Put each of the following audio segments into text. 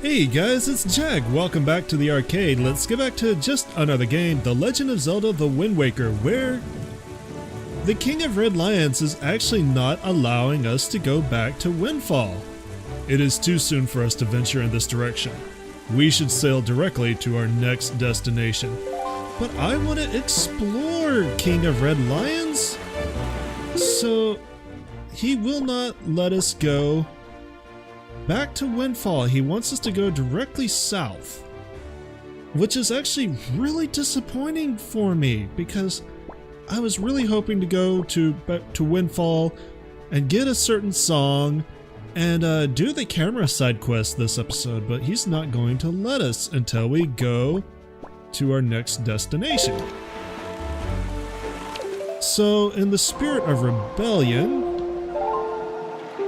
Hey guys, it's Jag. Welcome back to the arcade. Let's get back to just another game, The Legend of Zelda: The Wind Waker, where the King of Red Lions is actually not allowing us to go back to Windfall. It is too soon for us to venture in this direction. We should sail directly to our next destination. But I want to explore King of Red Lions, so he will not let us go back to Windfall. He wants us to go directly south, which is actually really disappointing for me because I was really hoping to go back to Windfall and get a certain song and do the camera side quest this episode, but he's not going to let us until we go to our next destination. So in the spirit of rebellion,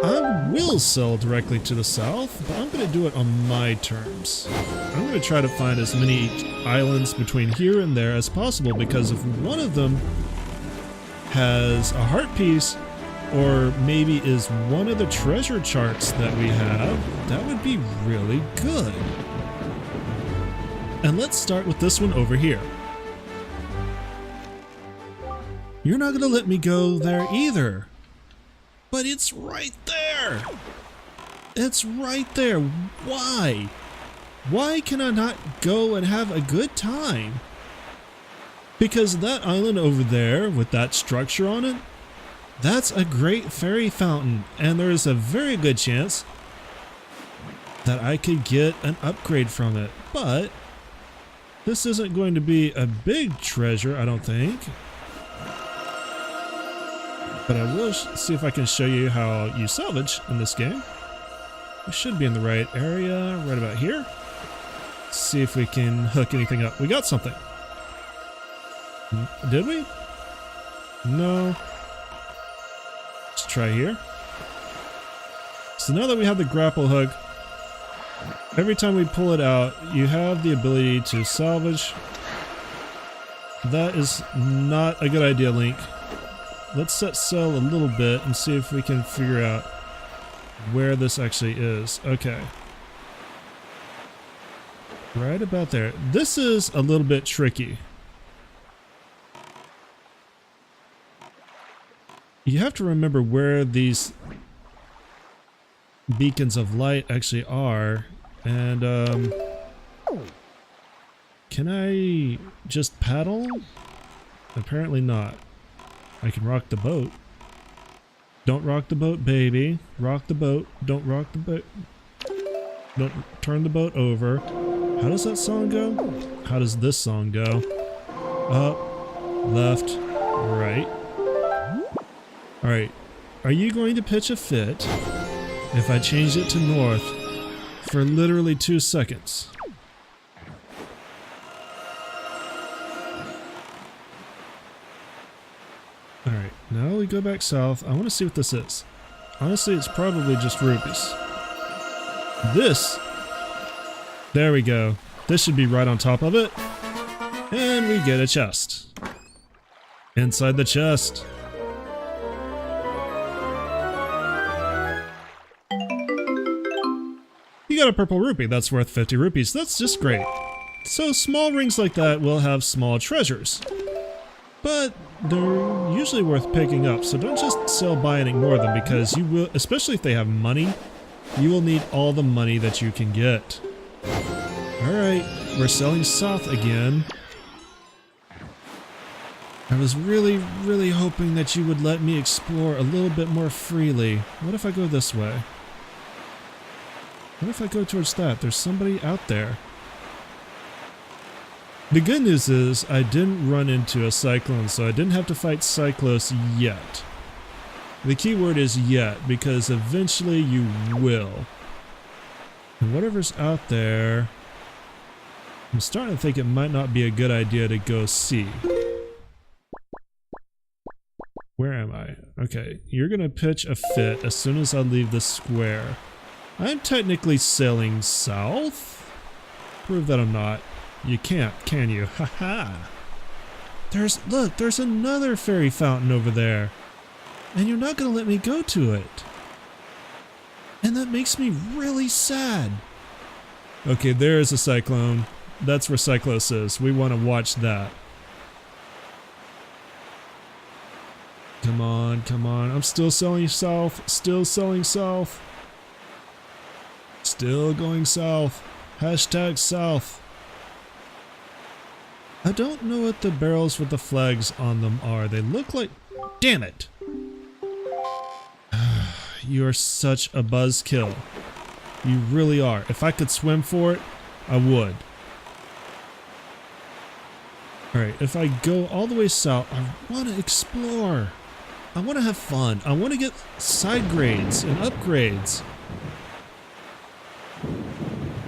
I will sail directly to the south, but I'm going to do it on my terms. I'm going to try to find as many islands between here and there as possible, because if one of them has a heart piece, or maybe is one of the treasure charts that we have, that would be really good. And let's start with this one over here. You're not going to let me go there either. But it's right there! It's right there! Why? Why can I not go and have a good time? Because that island over there with that structure on it, that's a great fairy fountain, and there is a very good chance that I could get an upgrade from it. But this isn't going to be a big treasure, I don't think. But I will see if I can show you how you salvage in this game. We should be in the right area, right about here. Let's see if we can hook anything up. We got something. Did we? No. Let's try here. So now that we have the grapple hook, every time we pull it out, you have the ability to salvage. That is not a good idea, Link. Let's set sail a little bit and see if we can figure out where this actually is. Okay. Right about there. This is a little bit tricky. You have to remember where these beacons of light actually are. And, can I just paddle? Apparently not. I can rock the boat. Don't rock the boat, baby. Rock the boat. Don't rock the boat. Don't turn the boat over. How does that song go? How does this song go? Up, left, right. Alright. Are you going to pitch a fit if I change it to north for literally 2 seconds? Alright, now we go back south. I want to see what this is. Honestly, it's probably just rupees. This! There we go. This should be right on top of it. And we get a chest. Inside the chest. You got a purple rupee. That's worth 50 rupees. That's just great. So small rings like that will have small treasures. But they're usually worth picking up, so don't just sail by and ignore them, because you will, especially if they have money, you will need all the money that you can get. Alright, we're sailing south again. I was really hoping that you would let me explore a little bit more freely. What if I go this way? What if I go towards that? There's somebody out there. The good news is I didn't run into a cyclone, so I didn't have to fight Cyclos yet. The key word is yet, because eventually you will. And whatever's out there, I'm starting to think it might not be a good idea to go see. Where am I? Okay, you're gonna pitch a fit as soon as I leave the square. I'm technically sailing south? Prove that I'm not. You can't, can you? Haha! Look, there's another fairy fountain over there. And you're not gonna let me go to it. And that makes me really sad. Okay, there is a cyclone. That's where Cyclos is. We want to watch that. Come on, come on. I'm still selling south. Still selling south. Still going south. Hashtag south. I don't know what the barrels with the flags on them are. They look like... Damn it! You are such a buzzkill. You really are. If I could swim for it, I would. Alright, if I go all the way south, I want to explore. I want to have fun. I want to get side grades and upgrades.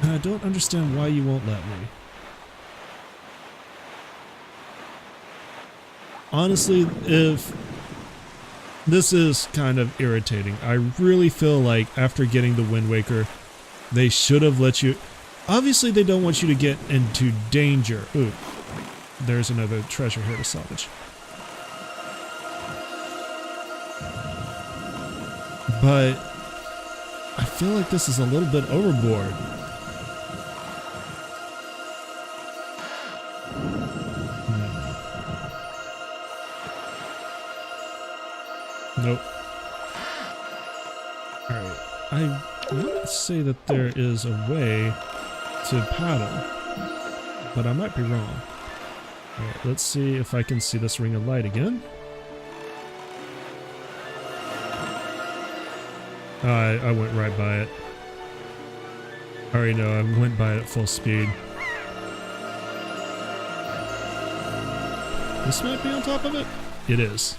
And I don't understand why you won't let me. Honestly, if... This is kind of irritating. I really feel like after getting the Wind Waker, they should have let you... Obviously, they don't want you to get into danger. Ooh, there's another treasure here to salvage. But I feel like this is a little bit overboard. Nope. Alright, I want to say that there is a way to paddle, but I might be wrong. Alright, let's see if I can see this ring of light again. I went right by it. I already know, I went by it at full speed. This might be on top of it? It is.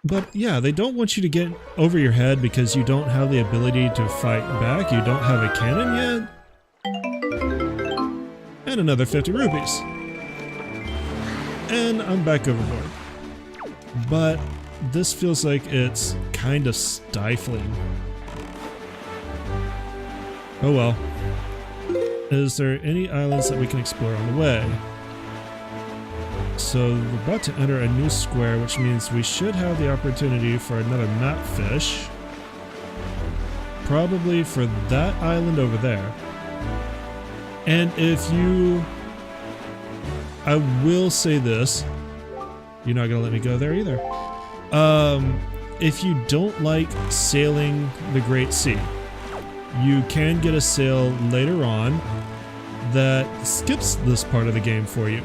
But yeah, they don't want you to get over your head because you don't have the ability to fight back. You don't have a cannon yet. And another 50 rupees. And I'm back overboard. But this feels like it's kind of stifling. Oh well. Is there any islands that we can explore on the way? So we're about to enter a new square, which means we should have the opportunity for another map fish. Probably for that island over there. And if you... I will say this. You're not gonna let me go there either. If you don't like sailing the Great Sea, you can get a sail later on that skips this part of the game for you.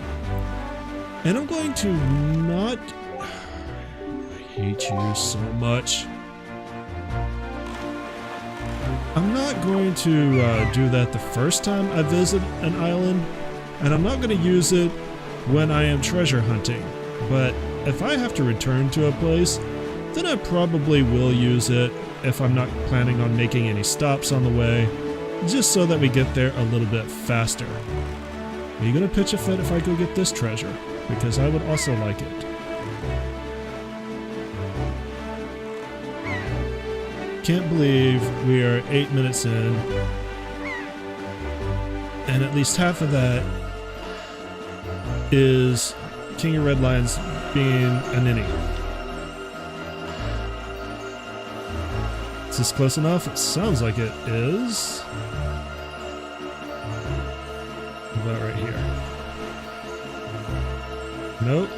And I'm going to not... I hate you so much. I'm not going to do that the first time I visit an island, and I'm not going to use it when I am treasure hunting. But if I have to return to a place, then I probably will use it if I'm not planning on making any stops on the way, just so that we get there a little bit faster. Are you going to pitch a fit if I go get this treasure? Because I would also like it. Can't believe we are 8 minutes in, and at least half of that is King of Red Lions being a ninny. Is this close enough? It sounds like it is. About right here. Nope.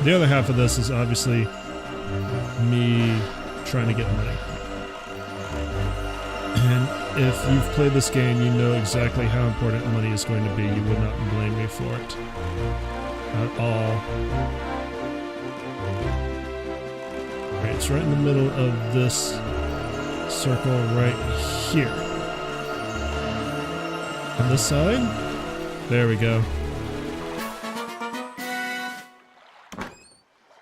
The other half of this is obviously me trying to get money. And if you've played this game, you know exactly how important money is going to be. You would not blame me for it. At all. Alright, it's right in the middle of this circle right here. On this side? There we go.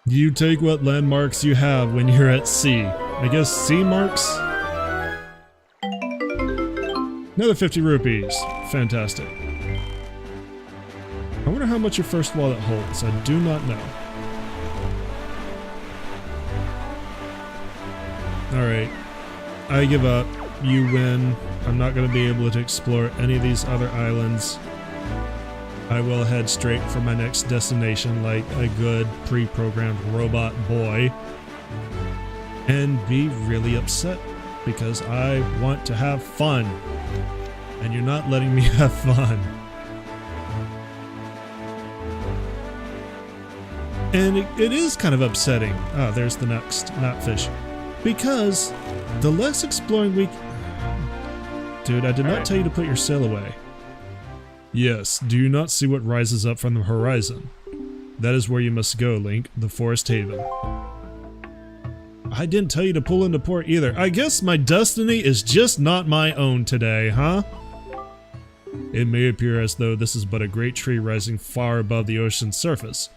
You take what landmarks you have when you're at sea. I guess sea marks? Another 50 rupees. Fantastic. I wonder how much your first wallet holds. I do not know. Alright. I give up. You win. I'm not going to be able to explore any of these other islands. I will head straight for my next destination like a good pre-programmed robot boy and be really upset because I want to have fun. And you're not letting me have fun. And it is kind of upsetting. Ah, there's the next knotfish. Because the less exploring we... Dude, I did not tell you to put your sail away. Yes, do you not see what rises up from the horizon? That is where you must go, Link, the Forest Haven. I didn't tell you to pull into port either. I guess my destiny is just not my own today, huh? It may appear as though this is but a great tree rising far above the ocean's surface.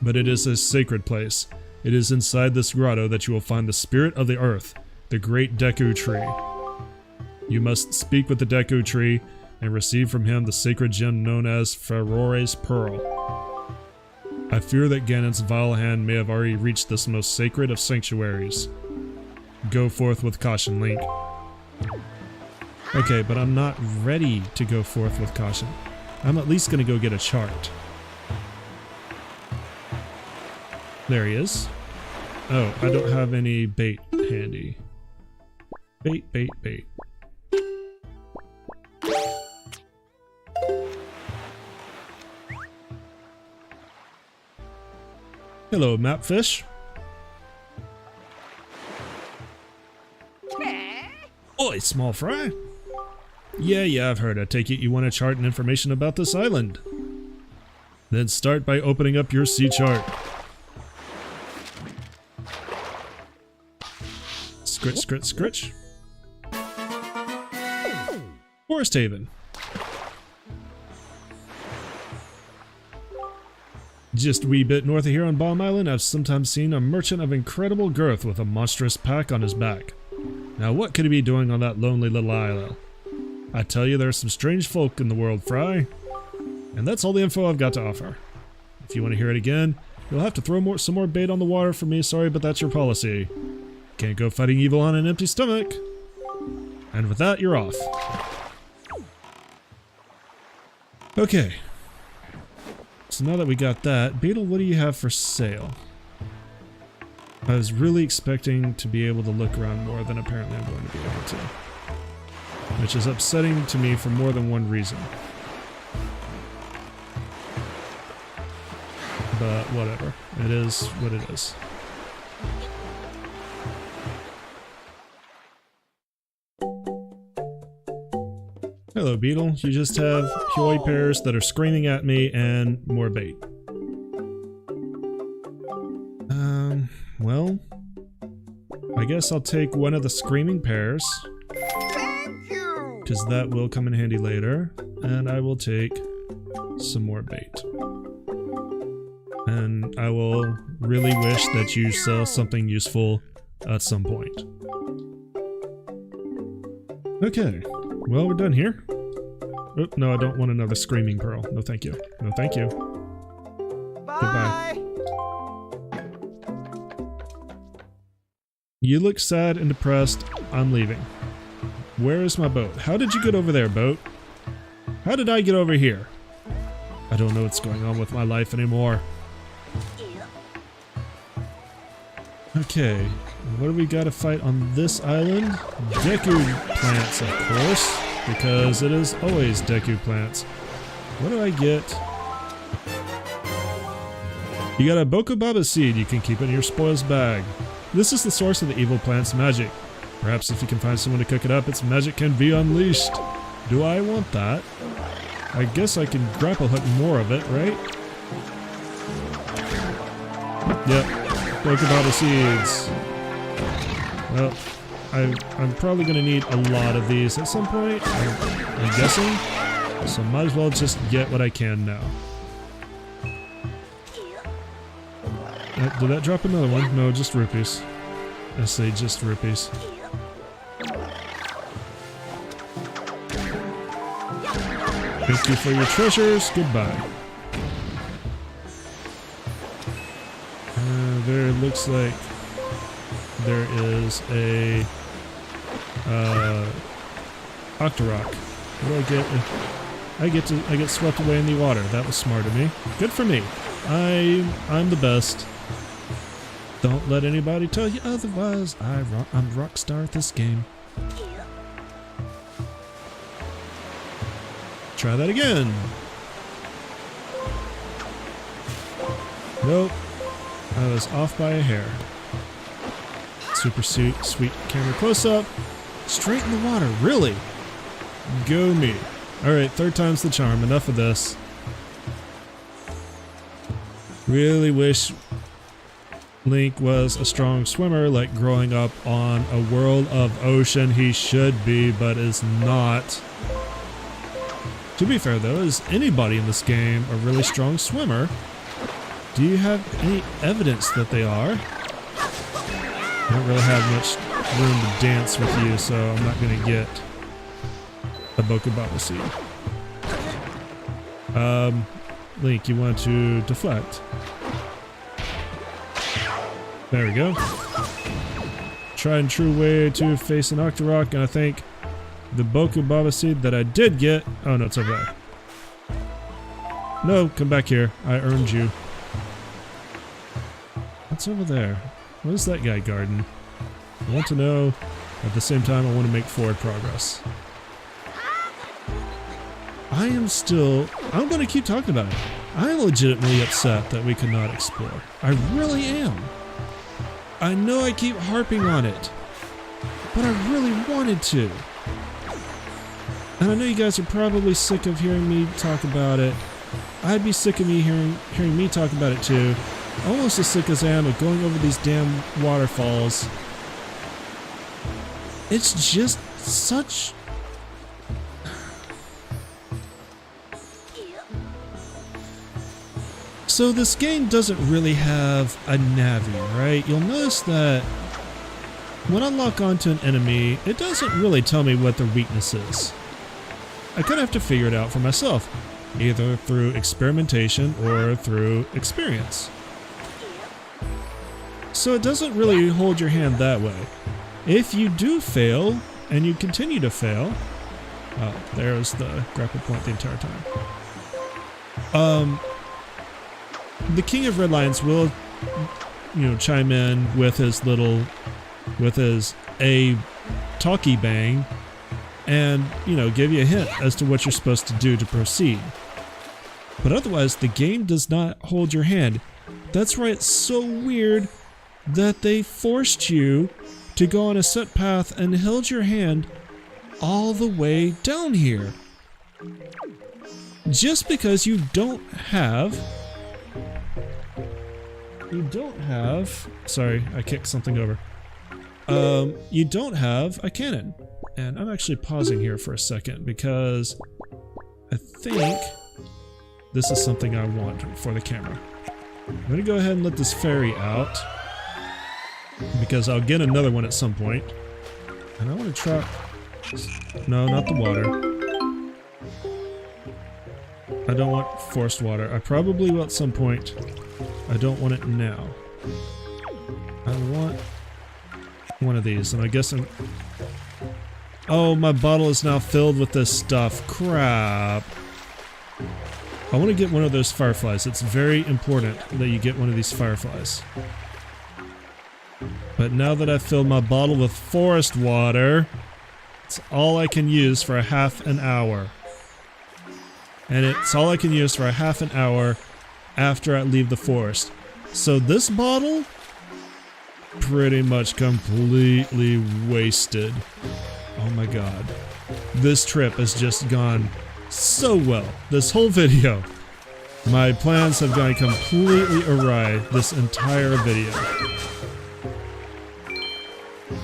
But it is a sacred place. It is inside this grotto that you will find the spirit of the earth, the great Deku tree. You must speak with the Deku tree and receive from him the sacred gem known as Farore's Pearl. I fear that Ganon's vile hand may have already reached this most sacred of sanctuaries. Go forth with caution, Link. Okay, but I'm not ready to go forth with caution. I'm at least gonna go get a chart. There he is. Oh, I don't have any bait handy. Bait, bait, bait. Hello, mapfish. Oi, small fry. Yeah, I've heard. I take it you want a chart and information about this island. Then start by opening up your sea chart. Scritch, scritch, scritch. Forest Haven. Just a wee bit north of here on Bomb Island, I've sometimes seen a merchant of incredible girth with a monstrous pack on his back. Now what could he be doing on that lonely little isle? I tell you, there are some strange folk in the world, Fry. And that's all the info I've got to offer. If you want to hear it again, you'll have to throw some more bait on the water for me, sorry, but that's your policy. Can't go fighting evil on an empty stomach. And with that, you're off. Okay. So now that we got that, Beetle, what do you have for sale? I was really expecting to be able to look around more than apparently I'm going to be able to. Which is upsetting to me for more than one reason. But whatever. It is what it is. Hello, Beetle. You just have Huoi pears that are screaming at me and more bait. Well, I guess I'll take one of the screaming pears. Because that will come in handy later. And I will take some more bait. And I will really wish that you sell something useful at some point. Okay. Well, we're done here. Oh, no, I don't want another screaming pearl. No, thank you. No, thank you. Bye. Goodbye. You look sad and depressed. I'm leaving. Where is my boat? How did you get over there, boat? How did I get over here? I don't know what's going on with my life anymore. Okay, what do we got to fight on this island? Deku plants, of course, because it is always Deku plants. What do I get? You got a Bokobaba seed. You can keep it in your spoils bag. This is the source of the evil plant's magic. Perhaps if you can find someone to cook it up, its magic can be unleashed. Do I want that? I guess I can grapple hook more of it, right? Yep. Bokobaba seeds. Well, I'm probably going to need a lot of these at some point, I'm guessing. So might as well just get what I can now. Did that drop another one? No, just rupees. I say just rupees. Thank you for your treasures. Goodbye. There looks like there is a Octorok. What do I get? I get swept away in the water. That was smart of me. Good for me. I'm the best. Don't let anybody tell you otherwise. I'm rock star at this game. Try that again. Nope. I was off by a hair. Super sweet camera close up. Straight in the water, really? Go me. Alright, third time's the charm. Enough of this. Really wish Link was a strong swimmer, like growing up on a world of ocean. He should be, but is not. To be fair though, is anybody in this game a really strong swimmer? Do you have any evidence that they are? I don't really have much room to dance with you, so I'm not going to get a Bokobaba seed. Link, you want to deflect. There we go. Tried and true way to face an Octorok, and I think the Bokobaba seed that I did get... Oh no, it's over there. No, come back here. I earned you. What's over there? What is that guy guarding? I want to know. At the same time, I want to make forward progress. I'm going to keep talking about it. I'm legitimately upset that we could not explore. I really am. I know I keep harping on it, but I really wanted to. And I know you guys are probably sick of hearing me talk about it. I'd be sick of me hearing me talk about it too. Almost as sick as I am of going over these damn waterfalls. It's just such... So this game doesn't really have a Navi, right? You'll notice that when I lock onto an enemy, it doesn't really tell me what their weakness is. I kind of have to figure it out for myself, either through experimentation or through experience. So it doesn't really hold your hand that way. If you do fail, and you continue to fail... Oh, there's the grapple point the entire time. The King of Red Lions will, chime in with his talkie bang and, give you a hint as to what you're supposed to do to proceed. But otherwise, the game does not hold your hand. That's why it's so weird that they forced you to go on a set path and held your hand all the way down here. Just because you don't have... Sorry, I kicked something over. You don't have a cannon. And I'm actually pausing here for a second because I think this is something I want for the camera. I'm gonna go ahead and let this fairy out because I'll get another one at some point. And I want to try... No, not the water. I don't want forced water. I probably will at some point. I don't want it now. I want one of these, and I guess I'm... Oh, my bottle is now filled with this stuff. Crap. I want to get one of those fireflies. It's very important that you get one of these fireflies. But now that I've filled my bottle with forest water, it's all I can use for a half an hour. And it's all I can use for a half an hour after I leave the forest. So this bottle, pretty much completely wasted. Oh my god. This trip has just gone so well. This whole video. My plans have gone completely awry this entire video.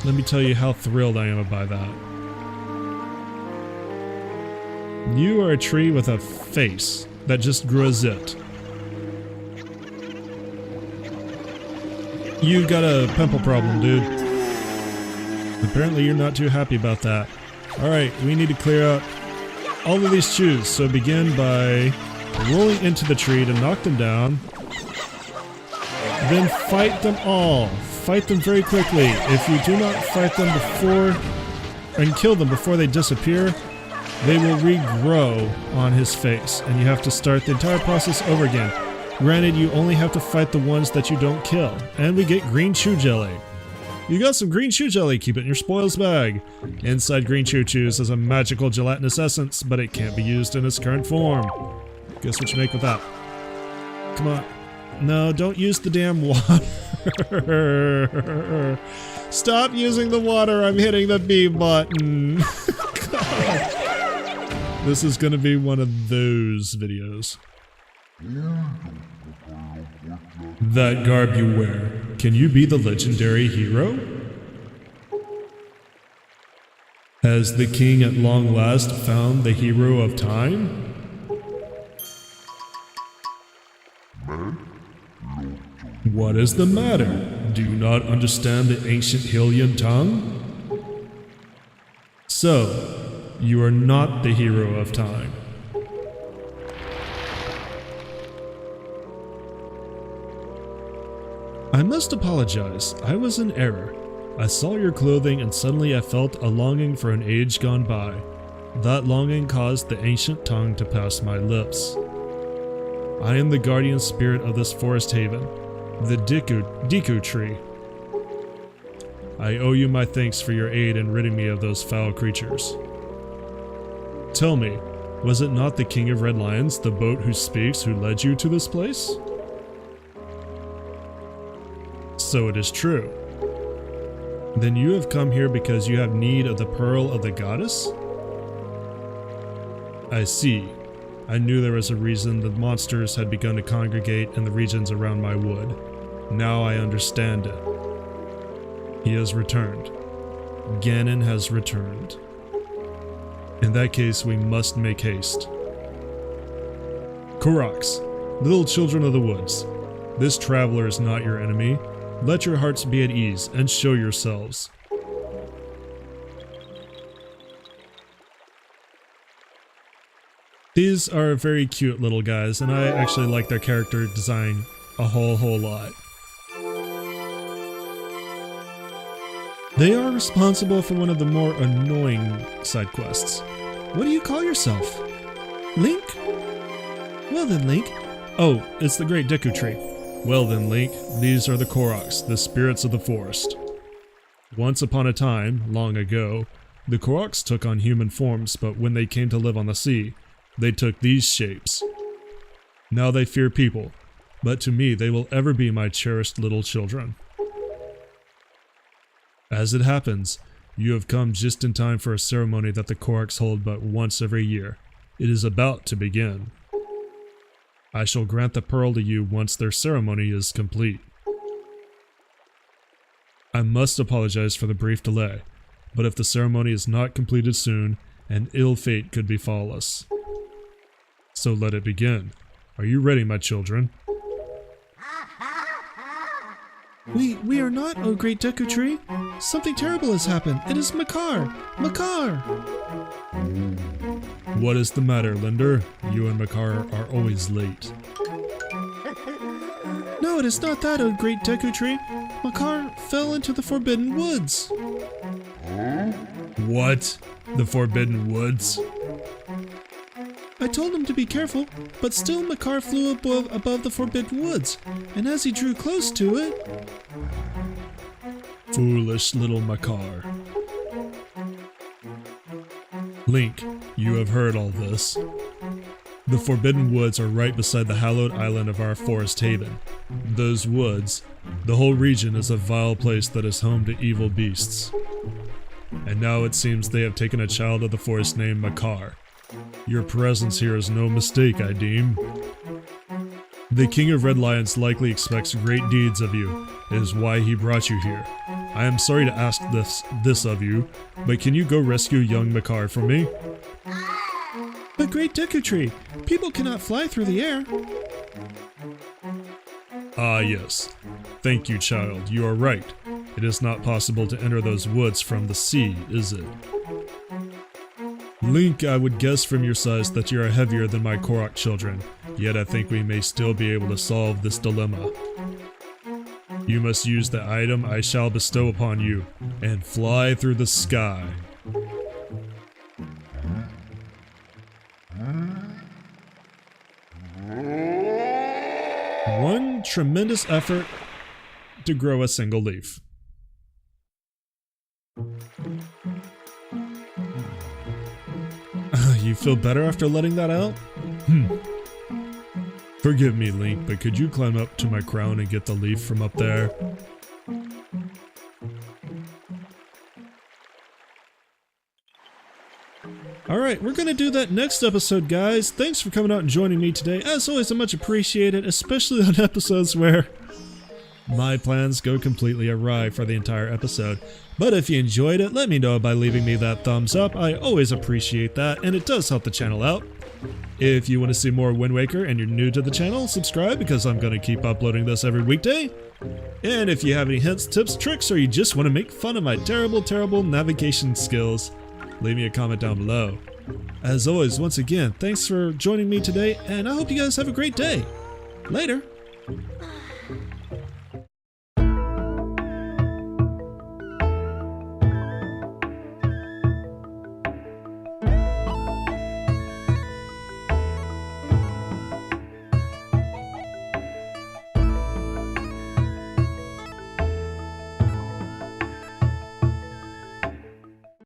Let me tell you how thrilled I am by that. You are a tree with a face that just grew a zit. You've got a pimple problem, dude. Apparently you're not too happy about that. Alright, we need to clear out all of these chews, so begin by rolling into the tree to knock them down. Then fight them all. Fight them very quickly. If you do not fight them before and kill them before they disappear, they will regrow on his face, and you have to start the entire process over again. Granted, you only have to fight the ones that you don't kill, and we get green chew jelly. You got some green chew jelly, keep it in your spoils bag. Inside green chew chews is a magical gelatinous essence, but it can't be used in its current form. Guess what you make with that? Come on. No, don't use the damn water. Stop using the water, I'm hitting the B button. This is gonna be one of those videos. That garb you wear, can you be the legendary hero? Has the king at long last found the hero of time? What is the matter? Do you not understand the ancient Hylian tongue? So, you are not the hero of time. I must apologize, I was in error. I saw your clothing and suddenly I felt a longing for an age gone by. That longing caused the ancient tongue to pass my lips. I am the guardian spirit of this forest haven, the Deku tree. I owe you my thanks for your aid in ridding me of those foul creatures. Tell me, was it not the King of Red Lions, the boat who speaks, who led you to this place? So it is true. Then you have come here because you have need of the pearl of the goddess? I see. I knew there was a reason the monsters had begun to congregate in the regions around my wood. Now I understand it. He has returned. Ganon has returned. In that case, we must make haste. Koroks, little children of the woods, this traveler is not your enemy. Let your hearts be at ease and show yourselves. These are very cute little guys, and I actually like their character design a whole lot. They are responsible for one of the more annoying side quests. What do you call yourself? Link? Well then, Link. Oh, it's the Great Deku Tree. Well then, Link, these are the Koroks, the spirits of the forest. Once upon a time, long ago, the Koroks took on human forms, but when they came to live on the sea, they took these shapes. Now they fear people, but to me they will ever be my cherished little children. As it happens, you have come just in time for a ceremony that the Koroks hold but once every year. It is about to begin. I shall grant the pearl to you once their ceremony is complete. I must apologize for the brief delay, but if the ceremony is not completed soon, an ill fate could befall us. So let it begin. Are you ready, my children? We are not, O Great Deku Tree. Something terrible has happened. It is Makar! Makar! What is the matter, Linder? You and Makar are always late. No, it is not that, O Great Deku Tree. Makar fell into the Forbidden Woods. What? The Forbidden Woods? I told him to be careful, but still Makar flew above the Forbidden Woods, and as he drew close to it... Foolish little Makar. Link, you have heard all this. The Forbidden Woods are right beside the hallowed island of our forest haven. Those woods, the whole region is a vile place that is home to evil beasts. And now it seems they have taken a child of the forest named Makar. Your presence here is no mistake, I deem. The King of Red Lions likely expects great deeds of you. It is why he brought you here. I am sorry to ask this of you, but can you go rescue young Makar for me? But Great Deku Tree, people cannot fly through the air. Ah yes. Thank you, child. You are right. It is not possible to enter those woods from the sea, is it? Link, I would guess from your size that you are heavier than my Korok children, yet I think we may still be able to solve this dilemma. You must use the item I shall bestow upon you, and fly through the sky. tremendous effort to grow a single leaf. You feel better after letting that out? Forgive me, Link, but could you climb up to my crown and get the leaf from up there? Alright, we're gonna do that next episode, guys. Thanks for coming out and joining me today. As always, I much appreciate it, especially on episodes where my plans go completely awry for the entire episode. But if you enjoyed it, let me know by leaving me that thumbs up. I always appreciate that, and it does help the channel out. If you want to see more Wind Waker and you're new to the channel, subscribe because I'm going to keep uploading this every weekday. And if you have any hints, tips, tricks, or you just want to make fun of my terrible navigation skills, leave me a comment down below. As always, once again, thanks for joining me today, and I hope you guys have a great day. Later!